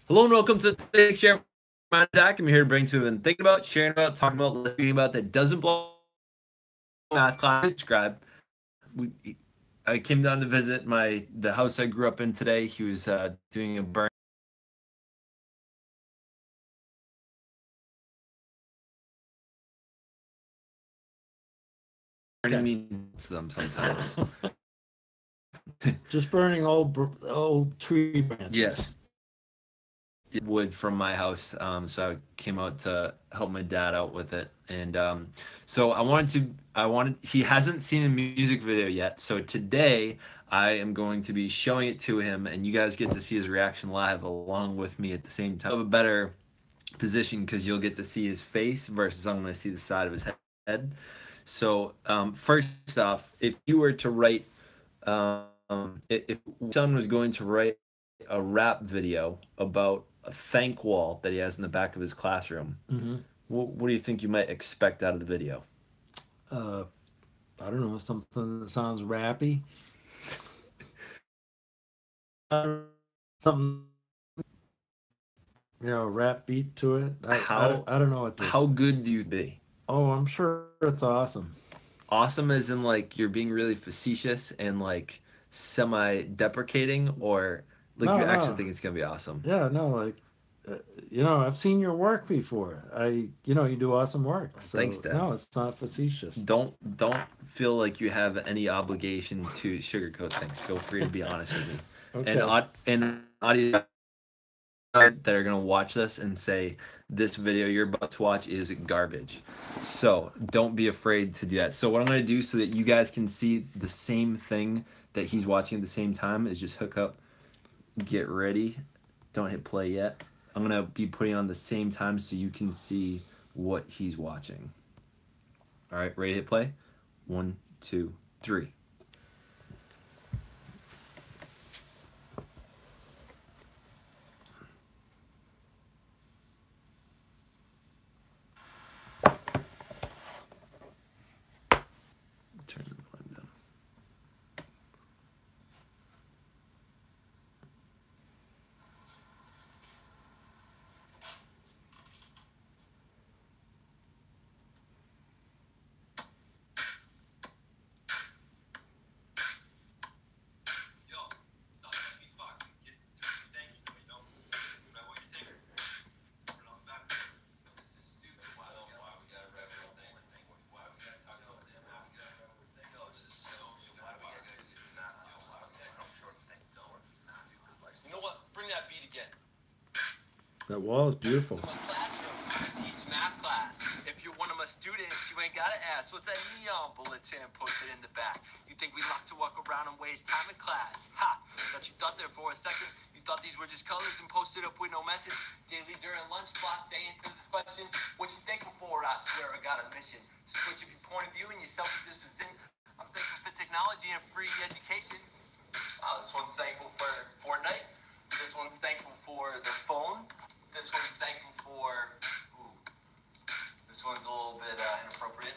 Hello and welcome to Think Share. My Zach. I'm here to bring to you and thinking about, sharing about, talking about, reading about that doesn't belong in math class. Subscribe. I came down to visit the house I grew up in today. He was doing a burn. Burning Okay. means them sometimes. Just burning old tree branches. Yes, wood from my house. So I came out to help my dad out with it, and so I wanted. He hasn't seen a music video yet, so today I am going to be showing it to him, and you guys get to see his reaction live along with me at the same time. Have a better position because you'll get to see his face versus I'm going to see the side of his head. So first off, if you were to write, if son was going to write a rap video about a thank wall that he has in the back of his classroom, Hmm. what do you think you might expect out of the video? Uh, I don't know, something that sounds rappy. Something, rap beat to it. How I don't know what to. how good do you be? Oh, I'm sure it's awesome. Awesome as in like you're being really facetious and like semi-deprecating, or like you No, actually no. think it's gonna be awesome? Yeah, no, like, I've seen your work before. You do awesome work. Thanks, So, Dad. no, it's not facetious. Don't feel like you have any obligation to sugarcoat things. Feel free to be honest with me. And Okay. audio that are gonna watch this and say this video you're about to watch is garbage. So don't be afraid to do that. So what I'm gonna do so that you guys can see the same thing that he's watching at the same time is just hook up, get ready. Don't hit play yet. I'm gonna be putting on the same time so you can see what he's watching. All right, ready to hit play? One, two, three. Turn the volume down. Yo, stop that beatboxing. Get thank you, you know. What you think? Turn off back. This is stupid. Why we gotta rev everything? Why we gotta talk about them? How we gotta rev everything? No, this is so stupid. Why we gotta do this? Not why we gotta come short thing. Don't. It's not stupid. You know what? Bring that beat again. That wall is So beautiful. my classroom, I teach math class. If you're one of my students, you ain't gotta ask, what's that neon bulletin posted in the back? You think we like to walk around and waste time in class? Ha! Thought you thought there for a second. You thought these were just colors and posted up with no message. Daily during lunch block, they answer the question, what you thankful for? I swear I got a mission. To switch up your point of view and your self-disposition. I'm thankful for technology and free education. This one's thankful for Fortnite. This one's thankful for the phone. This one's thankful for. Ooh, this one's a little bit inappropriate.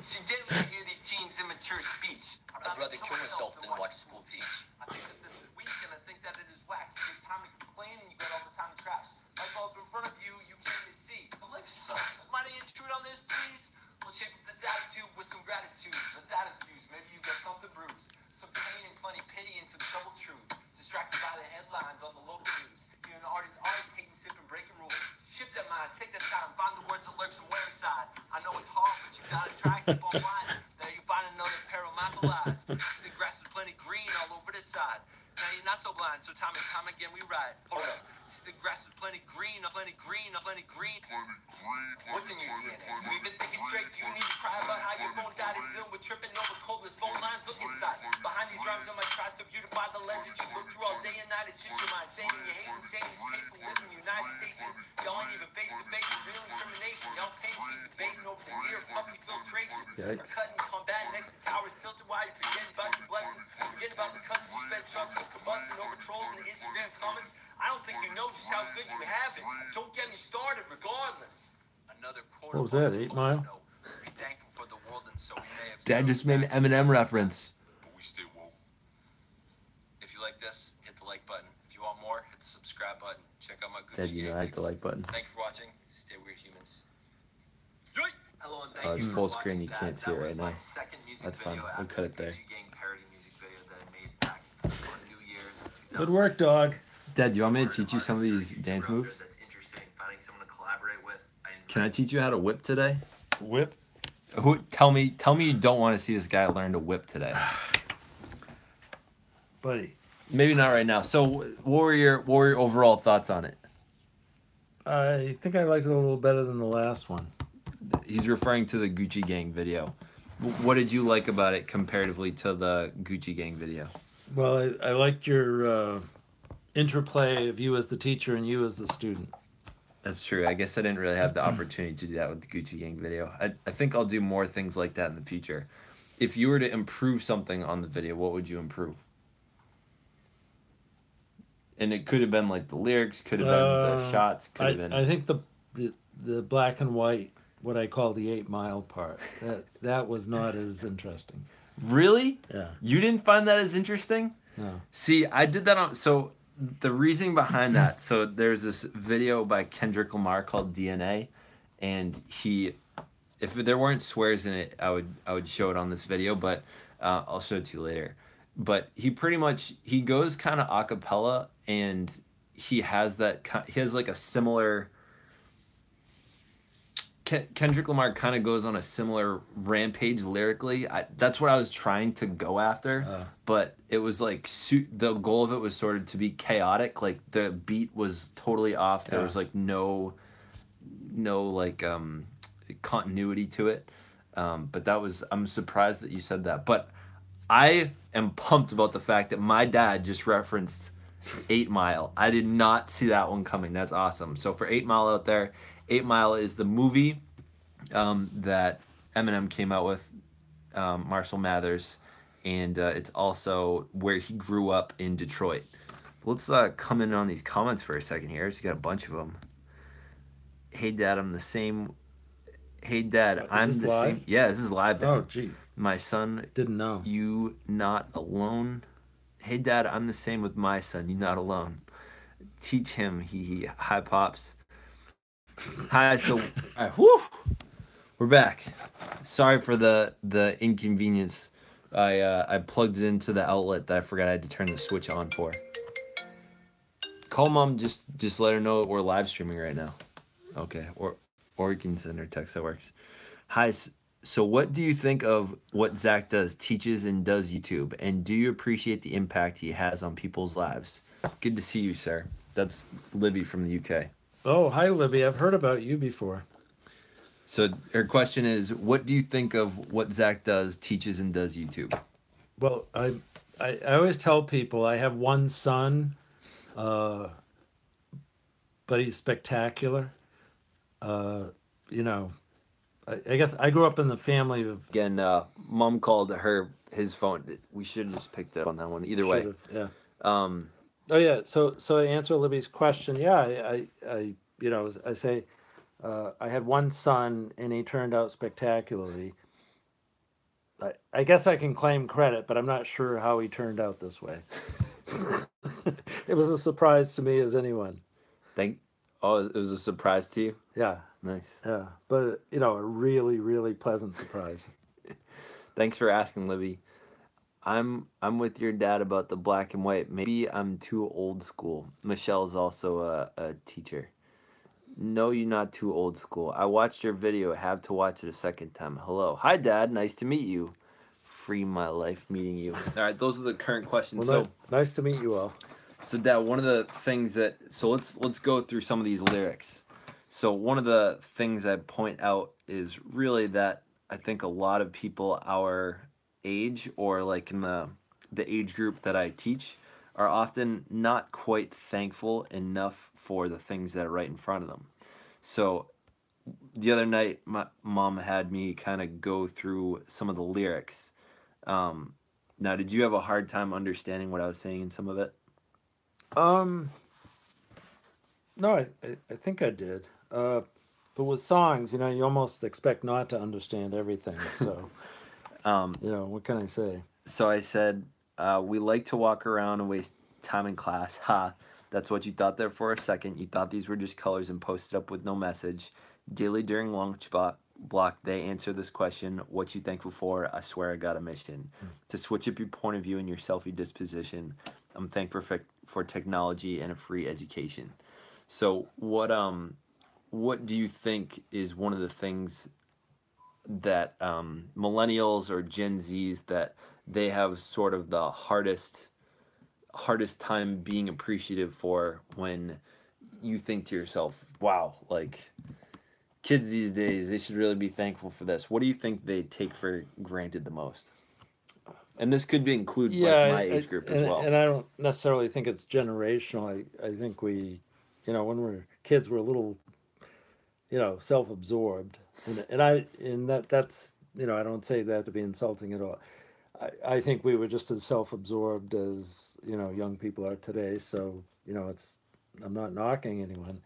See, daily I hear these teens' immature speech. I'd rather kill myself than watch school teach. I think that this is weak and I think that it is whack. You get time to complain and you get all the time to trash. Life up in front of you, you can't even see. But life sucks. Might I intrude on this, please? We'll shape up this attitude with some gratitude. Let that infuse. Maybe you got something bruised. Some pain and plenty pity and some troubled truth. Distracted by the headlines on the local news. Hearing artists hating, sipping, breaking rules. Shift that mind, take that time, find the words that lurk somewhere inside. I know it's hard, but you gotta try, keep on flying. There you find another pair of my eyes. The grass is plenty green all over this side. Now you're not so blind, so time and time again we ride. Hold up. See, the grass is plenty green, plenty green, plenty green. What's in your DNA? You even thinking straight? Do you need to cry about how your phone died and dealing with tripping over codeless phone lines? Look inside. Behind these rhymes, I might try to beautify the lens that you look through all day and night. It's just your mind saying you hate and saying it's painful living in the United States. And y'all ain't even face to face with real incrimination. Y'all painfully debating over the deer puppy filtration. Or cutting combat next to towers tilted while you're forgetting about your blessings. Forgetting about the cousins you spent trust with combusting over trolls in the Instagram comments. I don't think you know just how good you have it. Don't get me started regardless. Another What was that, 8 Mile? Be thankful for the world and so we may have. Dad just made an Eminem reference. But we stay woke. If you you like this, hit the like button. If you want more, hit the subscribe button. Check out my Gucci Dad, you know I hit the like button. Thank you for watching. Stay weird, humans. Hello and Oh, thank it's you for full watching screen, you that. can't see it That was right my now. second music That's fine. video We'll after cut it the there. Gucci Gang parody music video that I made back on New Year's of 2000. Good work, dog. Dad, do you want me to teach you some of these dance moves? That's interesting. Finding someone to collaborate with. Can I teach you how to whip today? Whip. Tell me you don't want to see this guy learn to whip today. Buddy, Maybe not right now. So what were your overall thoughts on it? I think I liked it a little better than the last one. He's referring to the Gucci Gang video. What did you like about it comparatively to the Gucci Gang video? Well, I liked your interplay of you as the teacher and you as the student. That's true. I guess I didn't really have the opportunity to do that with the Gucci Gang video. I think I'll do more things like that in the future. If you were to improve something on the video, what would you improve? And it could have been like the lyrics, could have been the shots, could have been... I think the black and white, what I call the 8 Mile part, that was not as interesting. Really? Yeah. You didn't find that as interesting? No. See, I did that on... So the reasoning behind that, so there's this video by Kendrick Lamar called DNA, and he... If there weren't swears in it, I would show it on this video, but I'll show it to you later. But he pretty much, he goes kind of a cappella, and he has like a similar... Kendrick Lamar kind of goes on a similar rampage lyrically. That's what I was trying to go after, but it was like the goal of it was sort of to be chaotic. Like the beat was totally off. There was like no like continuity to it. But I'm surprised that you said that. But I am pumped about the fact that my dad just referenced 8 Mile. I did not see that one coming. That's awesome. So for 8 Mile out there, 8 Mile is the movie that Eminem came out with, Marshall Mathers, and it's also where he grew up in Detroit. Let's come in on these comments for a second here. So you got a bunch of them. Hey Dad, I'm the same. Hey Dad, I'm the same. Yeah, this is live. Dad. Oh gee. My son. Didn't know. You not alone. Hey Dad, I'm the same with my son. You not alone. Teach him. He. Hi Pops. Hi. So. Whew. We're back. Sorry for the inconvenience. I plugged it into the outlet that I forgot I had to turn the switch on for. Call Mom. Just let her know that we're live streaming right now. Okay. Or you can send her a text. That works. Hi. So what do you think of what Zach does, teaches and does YouTube? And do you appreciate the impact he has on people's lives? Good to see you, sir. That's Libby from the UK. Oh, hi, Libby. I've heard about you before. So her question is, what do you think of what Zach does, teaches and does YouTube? Well, I always tell people I have one son, but he's spectacular. You know, I guess I grew up in the family of... Again, Mom called his phone. We should have just picked up on that one. Either way. Yeah. Oh yeah. So to answer Libby's question, yeah, I you know, I say I had one son and he turned out spectacularly. I guess I can claim credit, but I'm not sure how he turned out this way. It was a surprise to me as anyone. Oh, it was a surprise to you? Yeah. Nice. Yeah, but you know, a really, really pleasant surprise. Thanks for asking, Libby. I'm with your dad about the black and white. Maybe I'm too old school. Michelle's also a teacher. No, you're not too old school. I watched your video. Have to watch it a second time. Hello. Hi, Dad. Nice to meet you. Free my life meeting you. All right, those are the current questions. Well, nice to meet you all. So, Dad, one of the things let's go through some of these lyrics. So one of the things I point out is really that I think a lot of people our age, or like in the age group that I teach, are often not quite thankful enough for the things that are right in front of them. So the other night, my mom had me kind of go through some of the lyrics. Now, did you have a hard time understanding what I was saying in some of it? No, I think I did. But with songs, you know, you almost expect not to understand everything. So, you know, what can I say? So I said, We like to walk around and waste time in class. Ha. That's what you thought there for a second. You thought these were just colors and posted up with no message. Daily during lunch block, they answer this question: what you thankful for? I swear I got a mission. To switch up your point of view and your selfie disposition. I'm thankful for technology and a free education. So what do you think is one of the things that millennials or Gen Zs that they have sort of the hardest time being appreciative for when you think to yourself, wow, like kids these days, they should really be thankful for this. What do you think they take for granted the most? And this could be include Yeah, like my age group as well. and I don't necessarily think it's generational. I think we, when we're kids, we're a little, self-absorbed, that's, I don't say that to be insulting at all. I think we were just as self-absorbed as, young people are today. So, I'm not knocking anyone,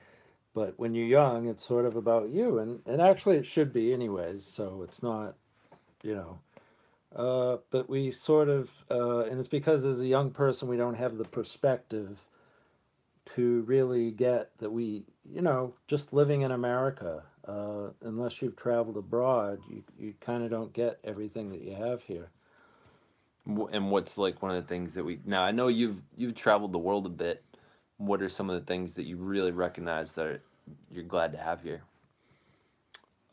but when you're young, it's sort of about you, and actually it should be anyways. So it's not, you know. But we sort of, and it's because as a young person, we don't have the perspective to really get that we, just living in America, unless you've traveled abroad, you kind of don't get everything that you have here. And what's like one of the things that we now I know you've traveled the world a bit. What are some of the things that you really recognize that you're glad to have here?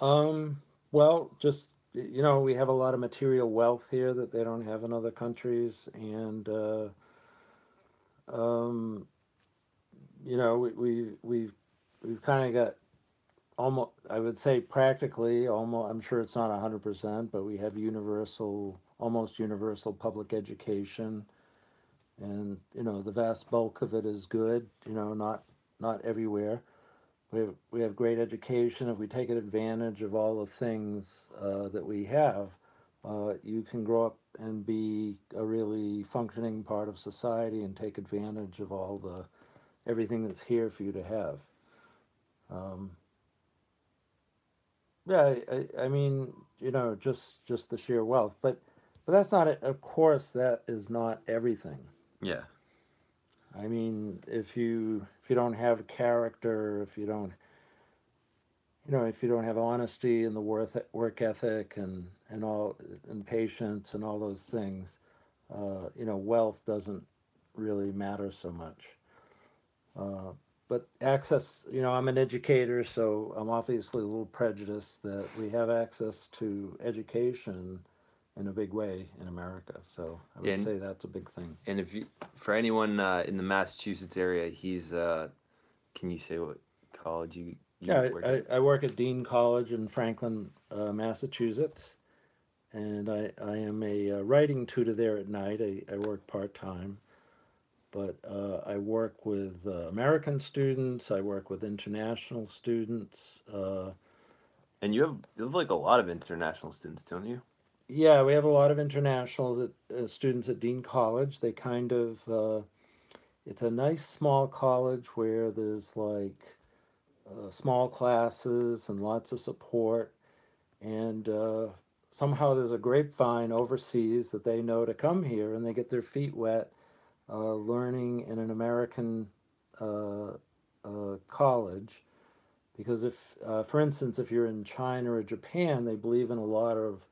Well, just we have a lot of material wealth here that they don't have in other countries, and um, we've kind of got almost, I would say practically almost. I'm sure it's not 100%, but we have almost universal public education, and the vast bulk of it is good. Not everywhere. We have great education. If we take advantage of all the things that we have, you can grow up and be a really functioning part of society and take advantage of everything that's here for you to have. Um, yeah, I mean, just the sheer wealth, but that's not it. Of course, that is not everything. Yeah. I mean, if you don't have character, if you don't have honesty and the work ethic and all and patience and all those things, wealth doesn't really matter so much. But access, I'm an educator, so I'm obviously a little prejudiced that we have access to education in a big way in America. So I would say that's a big thing. And for anyone in the Massachusetts area, he's can you say what college you Yeah, work at? I work at Dean College in Franklin, Massachusetts, and I am a writing tutor there at night. I work part-time, but I work with American students. I work with international students. And you have like a lot of international students, don't you? Yeah, we have a lot of international students at Dean College. They kind of, it's a nice small college where there's like small classes and lots of support. And somehow there's a grapevine overseas that they know to come here, and they get their feet wet learning in an American college. Because for instance, if you're in China or Japan, they believe in a lot of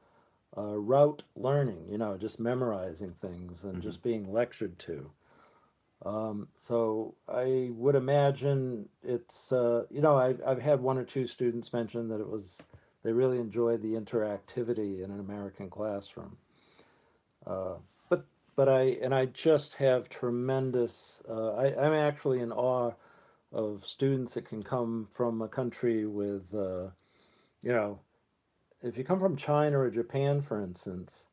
rote learning, just memorizing things and just being lectured to. So I would imagine it's, I've had one or two students mention that they really enjoyed the interactivity in an American classroom. But I just have tremendous, I'm actually in awe of students that can come from a country with, if you come from China or Japan, for instance,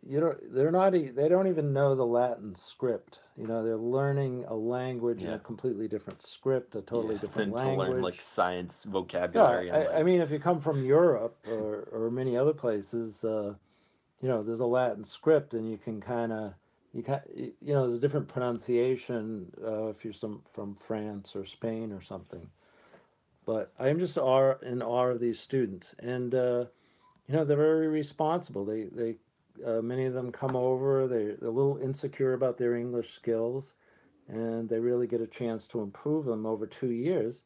they don't even know the Latin script. They're learning a language in a completely different script, a totally different language. To learn like science vocabulary. Yeah, I mean, if you come from Europe or many other places, there's a Latin script, and you can there's a different pronunciation if you're from France or Spain or something. But I'm just in awe of these students, and they're very responsible. They many of them come over. They're a little insecure about their English skills, and they really get a chance to improve them over 2 years.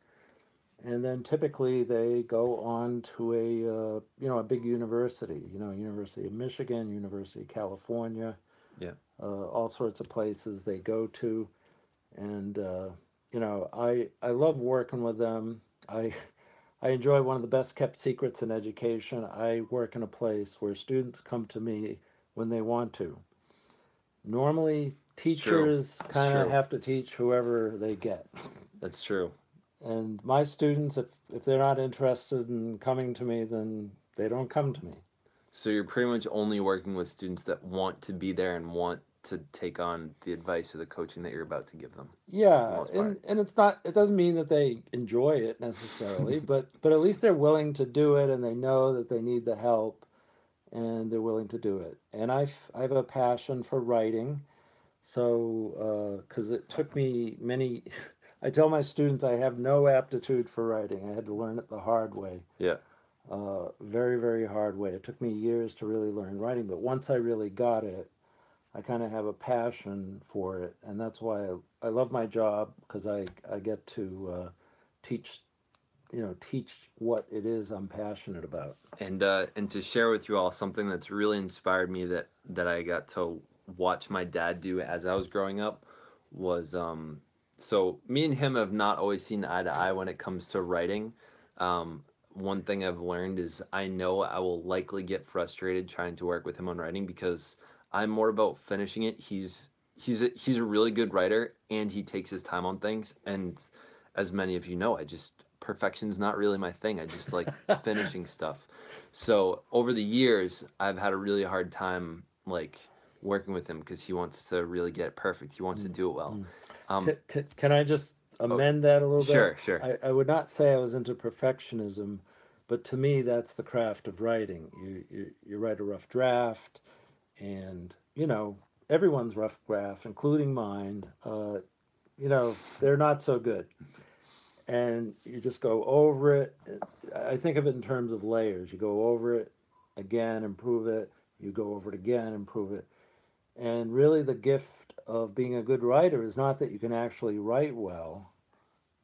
And then typically they go on to a big university, University of Michigan, University of California, Yeah. all sorts of places they go to. And I love working with them. I enjoy one of the best kept secrets in education. I work in a place where students come to me when they want to. Normally, teachers kind of true. have to teach whoever they get. That's true. And my students, if they're not interested in coming to me, then they don't come to me. So you're pretty much only working with students that want to be there and want to take on the advice or the coaching that you're about to give them. Yeah, and it doesn't mean that they enjoy it necessarily, but at least they're willing to do it, and they know that they need the help, and they're willing to do it. And I have a passion for writing, so because it took me many. I tell my students I have no aptitude for writing. I had to learn it the hard way. Yeah. Very, very hard way. It took me years to really learn writing, but once I really got it, I kind of have a passion for it, and that's why I love my job, because I get to teach what it is I'm passionate about. And to share with you all something that's really inspired me that I got to watch my dad do as I was growing up was so me and him have not always seen eye to eye when it comes to writing. One thing I've learned is I know I will likely get frustrated trying to work with him on writing because I'm more about finishing it. He's a really good writer, and he takes his time on things. And as many of you know, perfection's not really my thing. I just like finishing stuff. So over the years, I've had a really hard time like working with him because he wants to really get it perfect. He wants to do it well. Can I just amend that a little bit? Sure. I would not say I was into perfectionism, but to me, that's the craft of writing. You write a rough draft, and everyone's rough draft, including mine, they're not so good, and you just go over it. I think of it in terms of layers. You go over it again, improve it. You go over it again, improve it. And really, the gift of being a good writer is not that you can actually write well,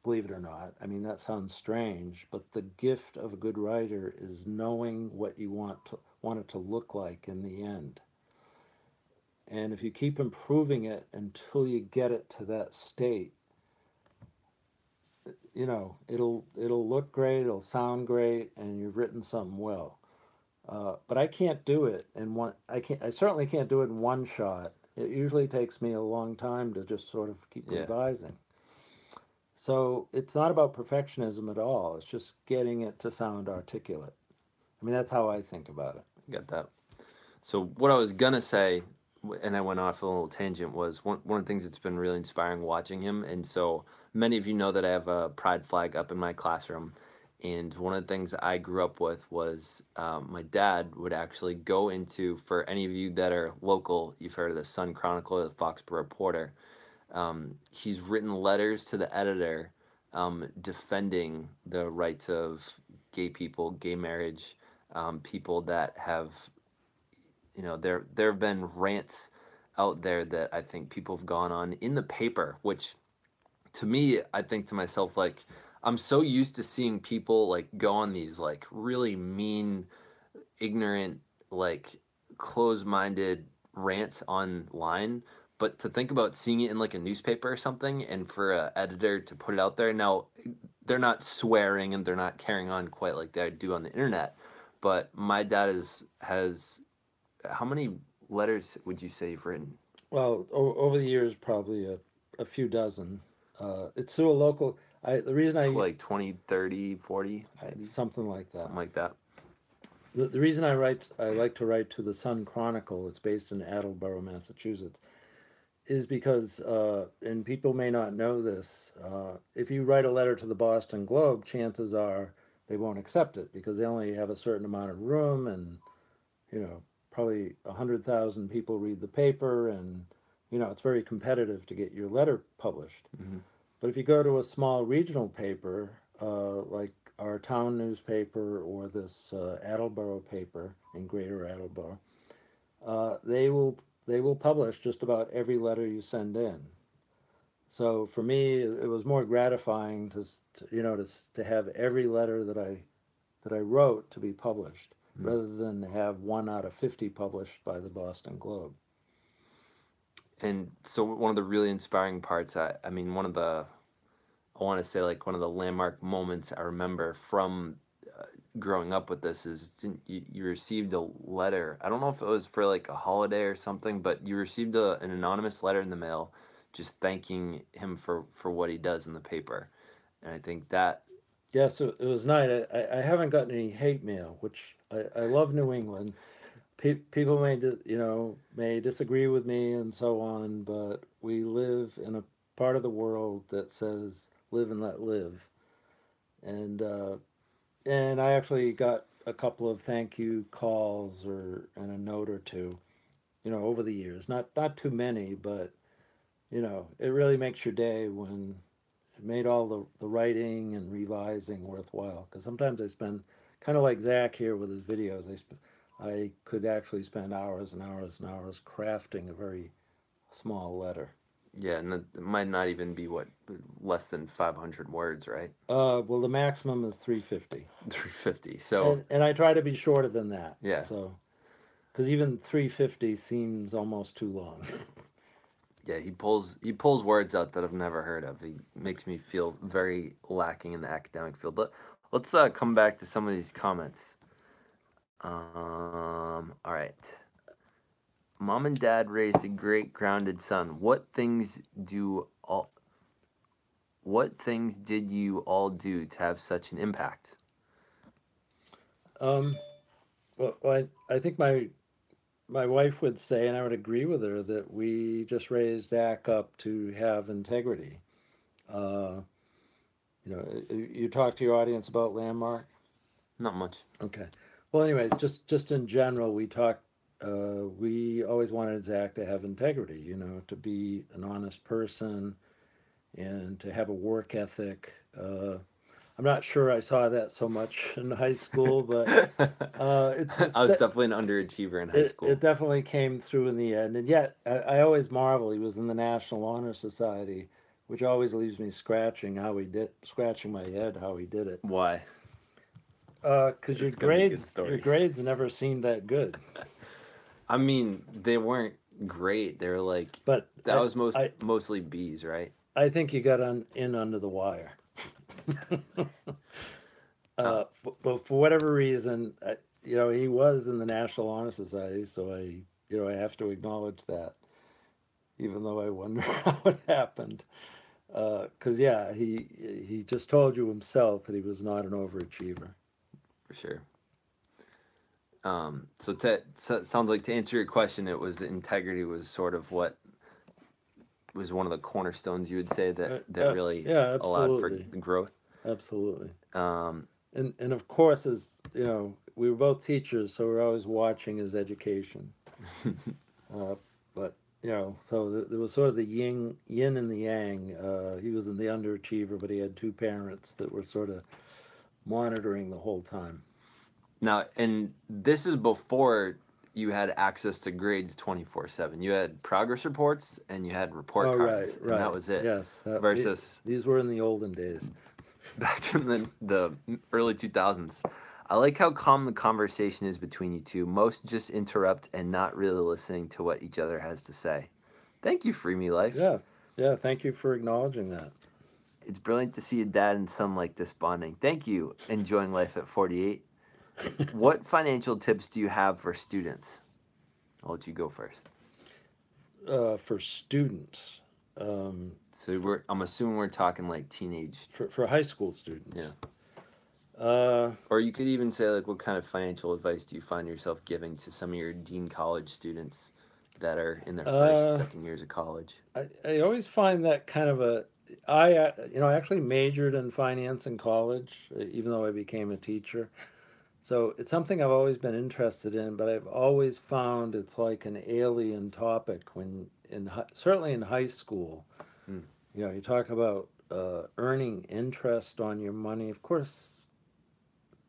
believe it or not. I mean, that sounds strange, but the gift of a good writer is knowing what you want it to look like in the end. And if you keep improving it until you get it to that state, it'll look great, it'll sound great, and you've written something well. But I can't do it in one. I certainly can't do it in one shot. It usually takes me a long time to just sort of keep revising. So it's not about perfectionism at all. It's just getting it to sound articulate. I mean, that's how I think about it. Got that. So what I was gonna say, and I went off a little tangent, was one of the things that's been really inspiring watching him. And so many of you know that I have a pride flag up in my classroom. And one of the things I grew up with was my dad would actually go into, for any of you that are local, you've heard of the Sun Chronicle or the Foxborough Reporter. He's written letters to the editor defending the rights of gay people, gay marriage, people that have, there have been rants out there that I think people have gone on in the paper, which to me, I think to myself, like, I'm so used to seeing people like go on these like really mean, ignorant, like closed-minded rants online, but to think about seeing it in like a newspaper or something, and for an editor to put it out there. Now, they're not swearing and they're not carrying on quite like they do on the internet, but my dad has how many letters would you say you've written? Well, over the years, probably a few dozen. It's through a local. The reason I like 20, 30, 40, something like that. Something like that. The reason I like to write to the Sun Chronicle. It's based in Attleboro, Massachusetts, is because, and people may not know this, if you write a letter to the Boston Globe, chances are they won't accept it because they only have a certain amount of room, and probably 100,000 people read the paper, and it's very competitive to get your letter published. Mm-hmm. But if you go to a small regional paper, like our town newspaper or this Attleboro paper in Greater Attleboro, they will publish just about every letter you send in. So for me, it was more gratifying to have every letter that I wrote to be published, rather than have 1 out of 50 published by the Boston Globe. And so one of the really inspiring parts, I mean, I want to say like one of the landmark moments I remember from growing up with this is you received a letter. I don't know if it was for like a holiday or something, but you received an anonymous letter in the mail just thanking him for what he does in the paper. And I think that, Yes, it was nice. I haven't gotten any hate mail, which I love New England. People may disagree with me and so on, but we live in a part of the world that says live and let live, and I actually got a couple of thank you calls and a note or two, over the years. Not too many, but it really makes your day when it made all the writing and revising worthwhile. Because sometimes I spend, kind of like Zach here with his videos, I could actually spend hours and hours and hours crafting a very small letter. yeah, and it might not even be less than 500 words, right? Well, the maximum is 350. 350. So And I try to be shorter than that. Yeah. So, because even 350 seems almost too long. yeah, he pulls words out that I've never heard of. He makes me feel very lacking in the academic field. Let's come back to some of these comments. All right. Mom and Dad raised a great grounded son. What things did you all do to have such an impact? Well, I think my wife would say, and I would agree with her, that we just raised Dak up to have integrity. You talk to your audience about Landmark. Not much. Okay. Well, anyway, just in general, we talk. We always wanted Zach to have integrity. To be an honest person, and to have a work ethic. I'm not sure I saw that so much in high school, but I was definitely an underachiever in high school. It definitely came through in the end. And yet, I always marvel. He was in the National Honor Society, which always leaves me scratching my head how he did it. Why? Because your grades never seemed that good. I mean, they weren't great. They were like, but that was mostly B's, right? I think you got in under the wire. But for whatever reason, he was in the National Honor Society, so I have to acknowledge that, even though I wonder how it happened. Because he just told you himself that he was not an overachiever. For sure. So sounds like, to answer your question, it was integrity was sort of what was one of the cornerstones, you would say, that really allowed for the growth. Absolutely. And of course, as we were both teachers, so we're always watching his education. But so there was sort of the yin and the yang. He was in the underachiever, but he had two parents that were sort of monitoring the whole time. Now, and this is before you had access to grades 24/7. You had progress reports and you had report cards, right. And that was it. Yes. Versus these were in the olden days. Back in the early 2000s. I like how calm the conversation is between you two. Most just interrupt and not really listening to what each other has to say. Thank you, Free Me Life. Yeah. Thank you for acknowledging that. It's brilliant to see a dad and son like this bonding. Thank you. Enjoying life at 48. What financial tips do you have for students? I'll let you go first. For students. So I'm assuming we're talking like teenage. For high school students. Yeah. Or you could even say, like, what kind of financial advice do you find yourself giving to some of your Dean College students that are in their first, second years of college? I always find that kind of I actually majored in finance in college, even though I became a teacher. So it's something I've always been interested in, but I've always found it's like an alien topic certainly in high school. You talk about earning interest on your money. Of course,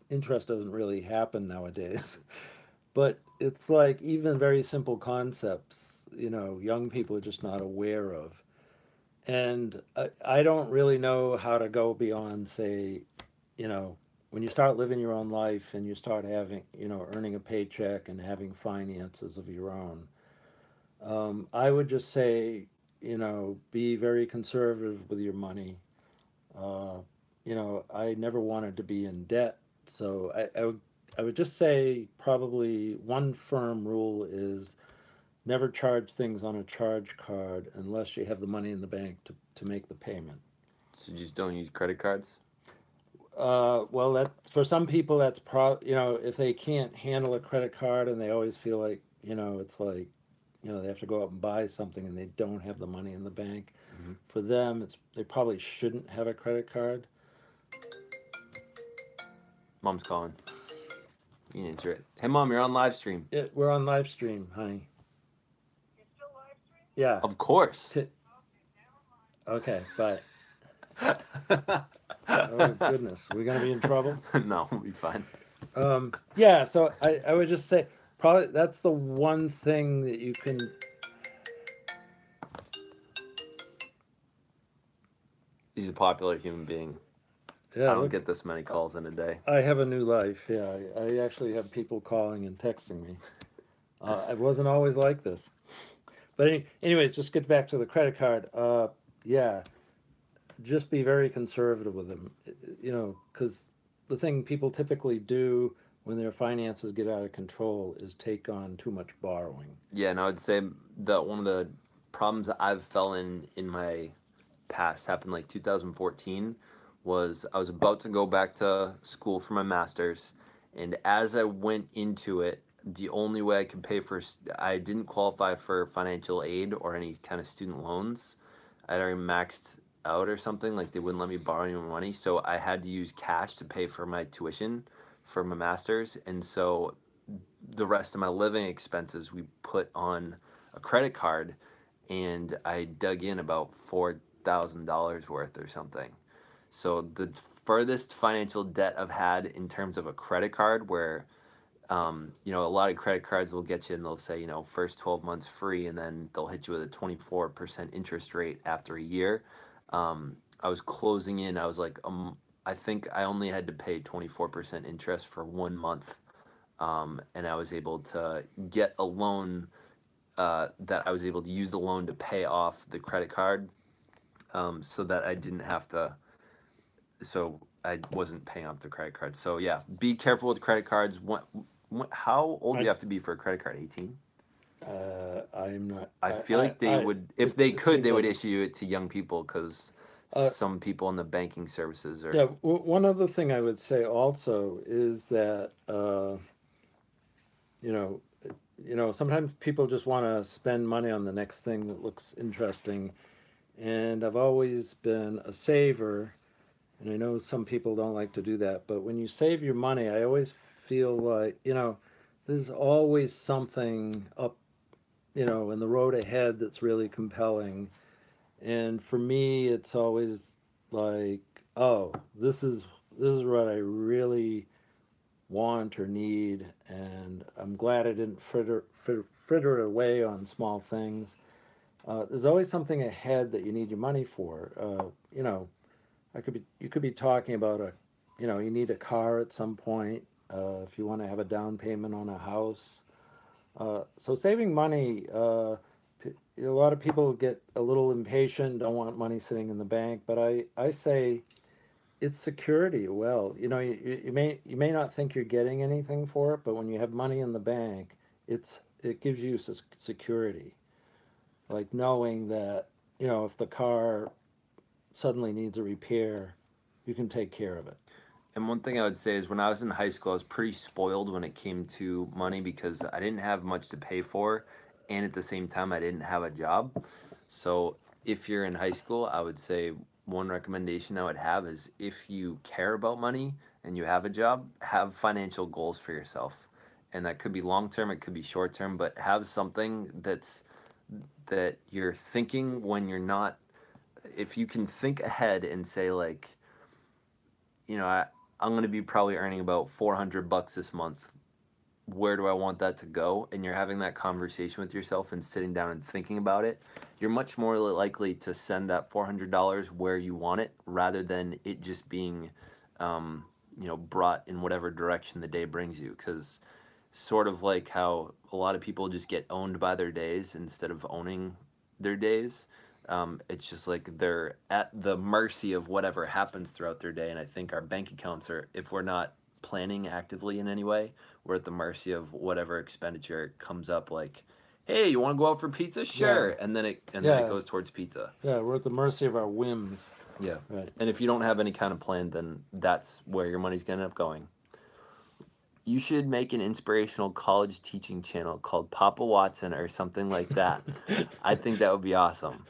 interest doesn't really happen nowadays. but it's like even very simple concepts, young people are just not aware of. And I don't really know how to go beyond, say, you know, when you start living your own life and you start having, earning a paycheck and having finances of your own. I would just say, be very conservative with your money. Uh, I never wanted to be in debt, so I would just say probably one firm rule is never charge things on a charge card unless you have the money in the bank to make the payment. So just don't use credit cards. Well, that for some people that's if they can't handle a credit card and they always feel like it's like they have to go out and buy something and they don't have the money in the bank. Hmm. For them, they probably shouldn't have a credit card. Mom's calling. You can answer it. Hey, Mom, you're on live stream. We're on live stream, honey. Yeah. Of course. Okay, bye. Oh goodness, are we gonna be in trouble? No, we'll be fine. Yeah, so I would just say probably that's the one thing that you can. He's a popular human being. Yeah, I don't get this many calls in a day. I have a new life. Yeah, I actually have people calling and texting me. I wasn't always like this. But anyways, just get back to the credit card. Yeah, just be very conservative with them. Because the thing people typically do when their finances get out of control is take on too much borrowing. Yeah, and I would say that one of the problems that I've fell in my past happened like 2014 was I was about to go back to school for my master's, and as I went into it, the only way I could pay for I didn't qualify for financial aid or any kind of student loans. I'd already maxed out or something, like they wouldn't let me borrow any more money, so I had to use cash to pay for my tuition for my master's, and so the rest of my living expenses we put on a credit card, and I dug in about $4,000 worth or something. So the furthest financial debt I've had in terms of a credit card, where a lot of credit cards will get you and they'll say, first 12 months free, and then they'll hit you with a 24% interest rate after a year. I was closing in, I was like, I think I only had to pay 24% interest for 1 month. And I was able to get a loan that I was able to use the loan to pay off the credit card, so that I didn't have to, so I wasn't paying off the credit card. So yeah, be careful with credit cards. How old do you have to be for a credit card? 18? I'm not. I feel like they would, if they could, they would issue it to young people because some people in the banking services are. Yeah, one other thing I would say also is that sometimes people just want to spend money on the next thing that looks interesting, and I've always been a saver, and I know some people don't like to do that, but when you save your money, I always feel like there's always something up in the road ahead that's really compelling. And for me, it's always like, oh, this is what I really want or need, and I'm glad I didn't fritter away on small things. There's always something ahead that you need your money for. You could be talking about you need a car at some point, if you want to have a down payment on a house. So saving money, a lot of people get a little impatient, don't want money sitting in the bank, but I say it's security. Well, you may not think you're getting anything for it, but when you have money in the bank, it gives you security. Like knowing that, if the car suddenly needs a repair, you can take care of it. And one thing I would say is when I was in high school, I was pretty spoiled when it came to money because I didn't have much to pay for, and at the same time, I didn't have a job. So if you're in high school, I would say one recommendation I would have is if you care about money and you have a job, have financial goals for yourself. And that could be long term, it could be short term, but have something that you're thinking when you're not. If you can think ahead and say like, I'm going to be probably earning about $400 this month. where do I want that to go, and you're having that conversation with yourself and sitting down and thinking about it, you're much more likely to send that $400 where you want it rather than it just being, brought in whatever direction the day brings you. Because sort of like how a lot of people just get owned by their days instead of owning their days. It's just like they're at the mercy of whatever happens throughout their day. And I think our bank accounts are, if we're not planning actively in any way, we're at the mercy of whatever expenditure comes up. Like, hey, you want to go out for pizza? Sure. And then it goes towards pizza. Yeah, we're at the mercy of our whims. Yeah. Right. And if you don't have any kind of plan, then that's where your money's going to end up going. You should make an inspirational college teaching channel called Papa Watson or something like that. I think that would be awesome.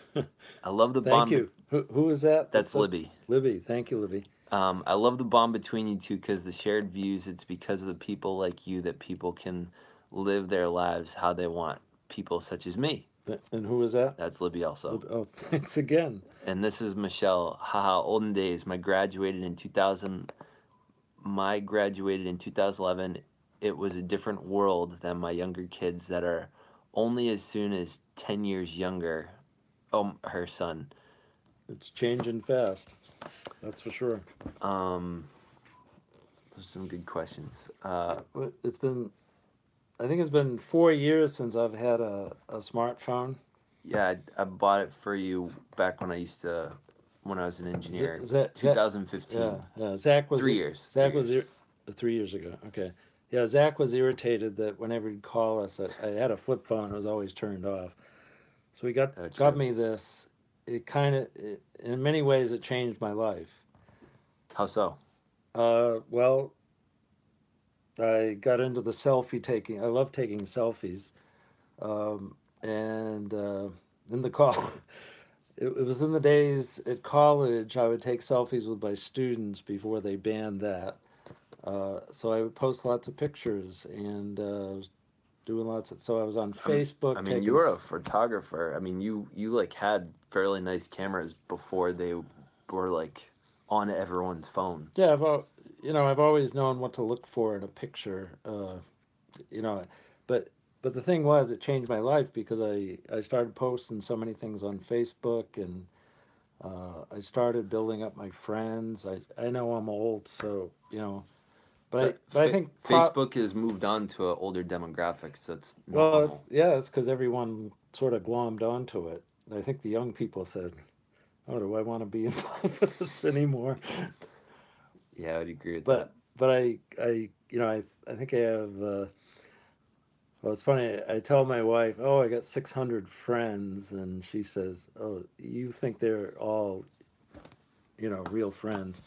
I love the bond. Thank you. Who is that? That's Libby. Libby. Thank you, Libby. I love the bond between you two because the shared views, it's because of the people like you that people can live their lives how they want. People such as me. And who is that? That's Libby also. Oh, thanks again. And this is Michelle. Haha, olden days. My graduated in 2011. It was a different world than my younger kids that are only as soon as 10 years younger. Oh, her son. It's changing fast. That's for sure. Those are some good questions. I think it's been 4 years since I've had a smartphone. Yeah, I bought it for you back when I was an engineer. Is that 2015. Yeah. Zach was 3 years. Zach was 3 years ago. Okay. Yeah, Zach was irritated that whenever he'd call us, I had a flip phone. It was always turned off. So he got me this. In many ways, it changed my life. How so? Well, I got into the selfie taking. I love taking selfies. And in the call, it was in the days at college, I would take selfies with my students before they banned that. So I would post lots of pictures and was doing so I was on Facebook. I mean, you were a photographer. I mean, you like had fairly nice cameras before they were like on everyone's phone. Yeah, I've always known what to look for in a picture. But the thing was, it changed my life because I started posting so many things on Facebook, and I started building up my friends. I know I'm old, so but I think Facebook has moved on to an older demographic, so it's normal. It's because everyone sort of glommed onto it. I think the young people said, "Oh, do I want to be involved with this anymore?" Yeah, I would agree with that. But I think I have. Well, it's funny. I tell my wife, "Oh, I got 600 friends," and she says, "Oh, you think they're all, real friends?"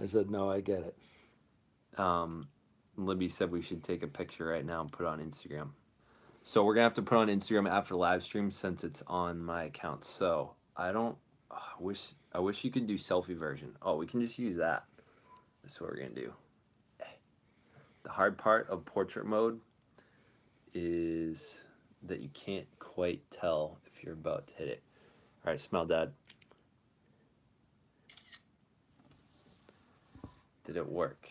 I said, "No, I get it." Libby said we should take a picture right now and put it on Instagram. So we're gonna have to put it on Instagram after live stream since it's on my account. So I wish you could do selfie version. Oh, we can just use that. That's what we're gonna do. The hard part of portrait mode is that you can't quite tell if you're about to hit it. All right, smell, Dad. Did it work?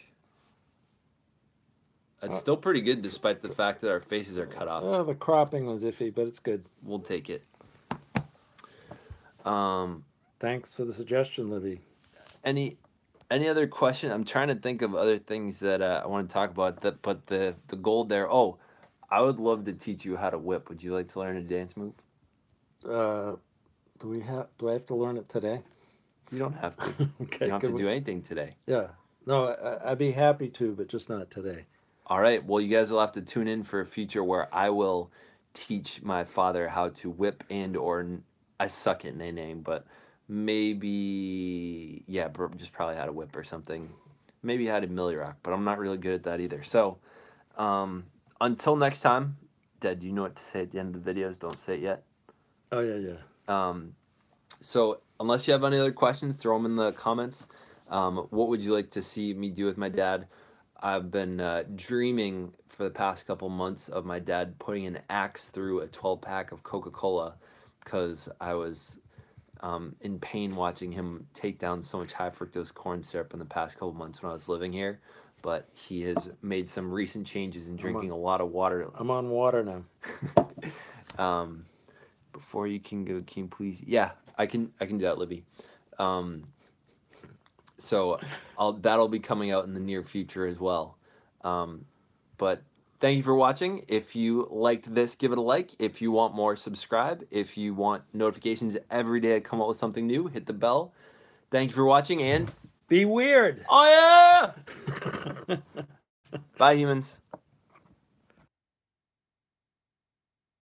It's still pretty good despite the fact that our faces are cut off. The cropping was iffy, but it's good. We'll take it. Thanks for the suggestion, Libby. Any other question? I'm trying to think of other things that I want to talk about. But the goal there. Oh, I would love to teach you how to whip. Would you like to learn a dance move? Do I have to learn it today? You don't have to. Okay. You don't have to do anything today. Yeah. No, I'd be happy to, but just not today. All right. Well, you guys will have to tune in for a future where I will teach my father how to whip or I suck at name, but maybe, just probably how to whip or something. Maybe how to milli rock, but I'm not really good at that either. So until next time, Dad, do you know what to say at the end of the videos? Don't say it yet. Oh, yeah. So unless you have any other questions, throw them in the comments. What would you like to see me do with my dad? I've been dreaming for the past couple months of my dad putting an axe through a 12-pack of Coca-Cola because I was in pain watching him take down so much high fructose corn syrup in the past couple months when I was living here. but he has made some recent changes in drinking a lot of water. I'm on water now. Before you can go, can you please? Yeah, I can do that, Libby. So that'll be coming out in the near future as well. But thank you for watching. If you liked this, give it a like. If you want more, subscribe. If you want notifications every day I come up with something new, hit the bell. Thank you for watching, and Be weird. oh yeah! Bye, humans.